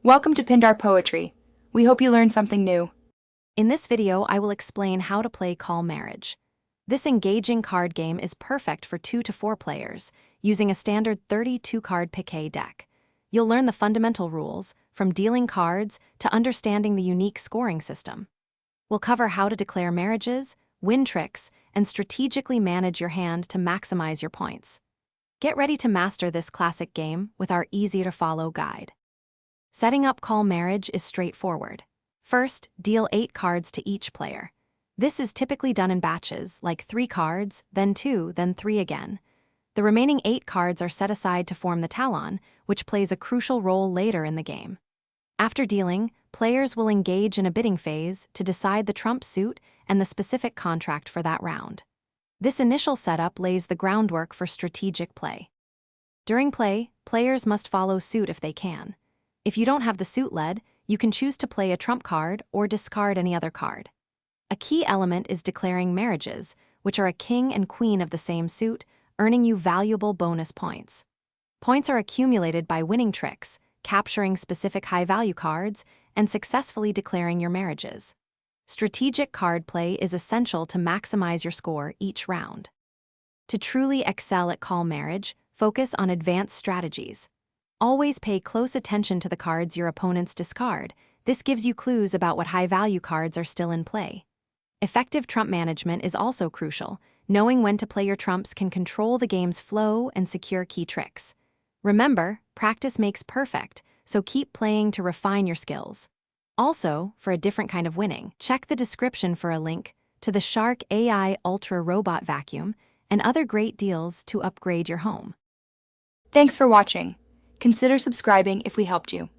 Welcome to Pindar Poetry. We hope you learned something new. In this video, I will explain how to play Call Marriage. This engaging card game is perfect for 2 to 4 players, using a standard 32-card piquet deck. You'll learn the fundamental rules, from dealing cards to understanding the unique scoring system. We'll cover how to declare marriages, win tricks, and strategically manage your hand to maximize your points. Get ready to master this classic game with our easy-to-follow guide. Setting up Call Marriage is straightforward. First, deal 8 cards to each player. This is typically done in batches, like 3 cards, then 2, then 3 again. The remaining 8 cards are set aside to form the talon, which plays a crucial role later in the game. After dealing, players will engage in a bidding phase to decide the trump suit and the specific contract for that round. This initial setup lays the groundwork for strategic play. During play, players must follow suit if they can. If you don't have the suit led, you can choose to play a trump card or discard any other card. A key element is declaring marriages, which are a king and queen of the same suit, earning you valuable bonus points. Points are accumulated by winning tricks, capturing specific high-value cards, and successfully declaring your marriages. Strategic card play is essential to maximize your score each round. To truly excel at Call Marriage, focus on advanced strategies. Always pay close attention to the cards your opponents discard. This gives you clues about what high-value cards are still in play. Effective trump management is also crucial. Knowing when to play your trumps can control the game's flow and secure key tricks. Remember, practice makes perfect, so keep playing to refine your skills. Also, for a different kind of winning, check the description for a link to the Shark AI Ultra Robot Vacuum and other great deals to upgrade your home. Thanks for watching. Consider subscribing if we helped you.